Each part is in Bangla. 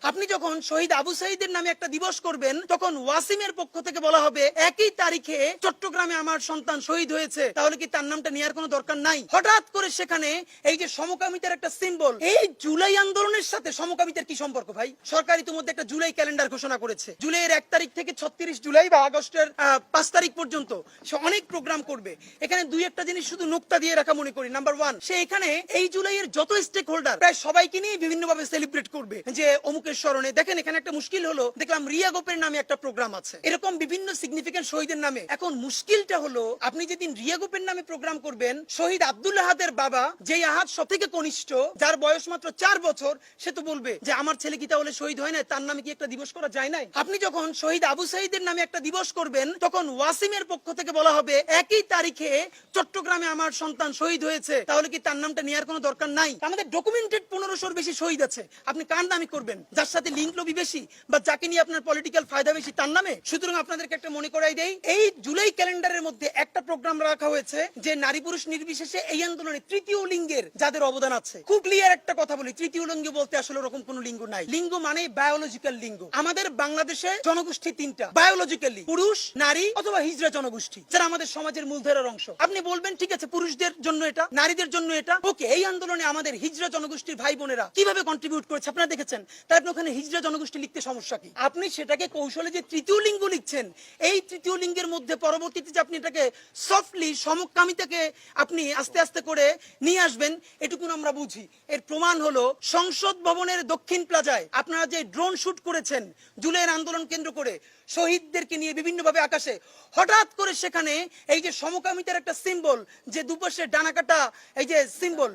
আপনি যখন শহীদ আবু সাইদের নামে একটা দিবস করবেন তখন ওয়াসিমের পক্ষ থেকে বলা হবে একই তারিখে চট্টগ্রামে আমার সন্তান শহীদ হয়েছে, তাহলে কি তার নামটা নেওয়ার কোনো দরকার নাই? হঠাৎ করে সেখানে এই যে সমকামিতার একটা সিম্বল, এই জুলাই আন্দোলনের সাথে সমকামিতার কি সম্পর্ক ভাই? সরকার ইতিমধ্যে একটা জুলাই ক্যালেন্ডার ঘোষণা করেছে। জুলাইয়ের 1 তারিখ থেকে 36 জুলাই বা আগস্টের 5 তারিখ পর্যন্ত সে অনেক প্রোগ্রাম করবে। এখানে দুই একটা জিনিস শুধু নোক্তা দিয়ে রাখা মনে করি। নাম্বার 1, সে এখানে এই জুলাইয়ের যত স্টেক হোল্ডার প্রায় সবাইকে নিয়ে বিভিন্নভাবে সেলিব্রেট করবে যে অমুকের স্মরণে। দেখেন এখানে একটা মুশকিল হলো, দেখলাম রিয়া গোপের নামে একটা প্রোগ্রাম আছে, এরকম বিভিন্ন সিগনিফিকেন্ট শহীদের নামে। এখন মুশকিলটা হলো, আপনি যেদিন রিয়া গোপের নামে প্রোগ্রাম করবেন, শহীদ আব্দুল আহাদের বাবা, যে আহাদ সব থেকে কনিষ্ঠ, যার বয়স মাত্র 4 বছর, সে তো বলবে যে আমার ছেলে কি তাহলে শহীদ হয় না, তার নামে কি একটা দিবস করা যায় নাই? আপনি যখন শহীদ আবু সাইদের নামে একটা দিবস করবেন তখন ওয়াসিমের পক্ষ থেকে বলা হবে একই তারিখে চট্টগ্রামে আমার সন্তান শহীদ হয়েছে, তাহলে কি তার নামটা নেওয়ার কোনো দরকার নাই? আমাদের ডকুমেন্টেড 1500-র বেশি শহীদ আছে, আপনি কার নামে করবেন? যার সাথে লিঙ্ক লবি বেশি বা যাকে নিয়ে আপনার পলিটিক্যাল ফায়দা বেশি তার নামে? সুতরাং আপনাদেরকে একটা মনে করাই দেই, এই জুলাই ক্যালেন্ডারের মধ্যে একটা প্রোগ্রাম রাখা হয়েছে যে নারী পুরুষ নির্বিশেষে এই আন্দোলনে তৃতীয় লিঙ্গের যাদের অবদান আছে। খুব ক্লিয়ার একটা কথা বলি, তৃতীয় লিঙ্গ বলতে আসলে ওরকম কোনো লিঙ্গ নাই। লিঙ্গ মানে বায়োলজিক্যাল লিঙ্গ। আমাদের বাংলাদেশে জনগোষ্ঠী 3টা, বায়োলজিক্যালি পুরুষ, নারী অথবা হিজড়া জনগোষ্ঠী, যারা আমাদের সমাজের মূলধারার অংশ। আপনি বলবেন ঠিক আছে, পুরুষদের জন্য এটা, নারীদের জন্য এটা, ওকে। এই আন্দোলনে আমাদের হিজড়া জনগোষ্ঠীর ভাই বোনেরা কিভাবে কন্ট্রিবিউট করেছে আপনারা দেখেছেন, তাই আপনি ওখানে হিজড়া জনগোষ্ঠী লিখতে সমস্যা কি? আপনি সেটাকে কৌশলে যে তৃতীয় লিঙ্গ লিখছেন, এই তৃতীয় লিঙ্গের মধ্যে পরবর্তীতে যে আপনি এটাকে সফটলি সমকামিতাকে আপনি আস্তে আস্তে করে নিয়ে আসবেন, এটুকু আমরা বুঝি। এর প্রমাণ হলো সংসদ ভবনের দক্ষিণ প্লাজায় আপনারা যে ড্রোন শুট করেছেন জুলাইয়ের আন্দোলন কেন্দ্র করে শহীদদেরকে নিয়ে বিভিন্নভাবে আকাশে, হঠাৎ করে সেখানে এই যে সমকামিতার একটা সিম্বল, যে দুপাশে ডানা কাটা এই যে সিম্বল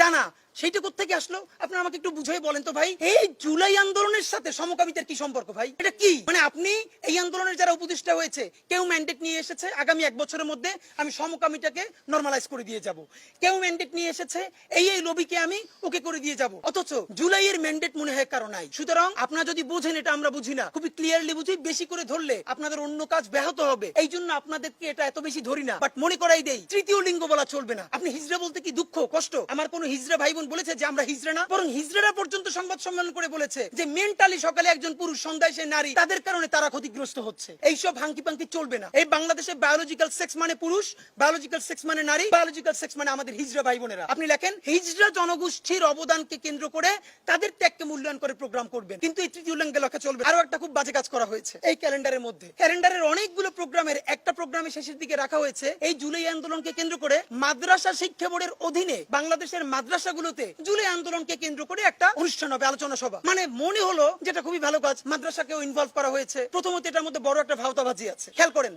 ডানা, সেইটা কোত্থেকে আসলো? আপনারা আমাকে একটু বুঝাই বলেন তো ভাই। এই জুলাই আন্দোলনের সাথে সমকামিতার কি সম্পর্ক ভাই? এটা কি মানে? আপনি এই আন্দোলনের যারা উপদেষ্টা হয়েছে, কেউ ম্যান্ডেট নিয়ে এসেছে আগামী 1 বছরের মধ্যে আমি সমকামিতাকে নরমালাইজ করে দিয়ে যাব, কেউ ম্যান্ডেট নিয়ে এসেছে এই লবিকে আমি ওকে করে দিয়ে যাব, অথচ জুলাইয়ের ম্যান্ডেট মনে হয় কারো নাই। সুতরাং আপনারা যদি বুঝেন, এটা আমরা বুঝি না, খুবই ক্লিয়ারলি বুঝি, বেশি করে ধরলে আপনাদের অন্য কাজ ব্যাহত হবে, এই জন্য আপনাদেরকে এটা এত বেশি ধরি না। বাট মনে করাই দেই, তৃতীয় লিঙ্গ বলা চলবে না। আপনি হিজড়া বলতে কি দুঃখ কষ্ট? আমার কোন হিজড়া ভাই বোন বলেছে যে আমরা হিজড়া না, বরং হিজড়ারা পর্যন্ত সংবাদ সম্মেলন করে বলেছে যে মেন্টালি সকালে একজন পুরুষ, সন্ধ্যায় সে নারী, তাদের কারণে তারা ক্ষতিগ্রস্ত হচ্ছে। এইসব হাঙ্কি পাঙ্কি চলবে না। এই বাংলাদেশে বায়োলজিক্যাল সেক্স মানে পুরুষ, বায়োলজিক্যাল সেক্স মানে নারী, বায়োলজিক্যাল সেক্স মানে আমাদের হিজড়া ভাই বোনেরা। আপনি লেখেন হিজড়া জনগোষ্ঠীর অবদানকে কেন্দ্র করে তাদের ত্যাগকে মূল্যায়ন করে প্রোগ্রাম করবেন, কিন্তু এই তৃতীয় লিঙ্গে লেখা চলবে। আরো একটা খুব বাজে কাজ করা হয়েছে এই ক্যালেন্ডারের মধ্যে। ক্যালেন্ডারের অনেকগুলো প্রোগ্রামের একটা প্রোগ্রামে শেষের দিকে রাখা হয়েছে এই জুলাই আন্দোলনকে কেন্দ্র করে মাদ্রাসা শিক্ষা বোর্ডের অধীনে বাংলাদেশের মাদ্রাসাগুলোতে জুলাই আন্দোলনকে কেন্দ্র করে একটা অনুষ্ঠান হবে, আলোচনা সভা। মানে মনে হলো যেটা খুবই ভালো কাজ, মাদ্রাসাকেও ইনভলভ করা হয়েছে। প্রথমত এটার মধ্যে বড় একটা ভাওতাবাজি আছে, খেয়াল করেন।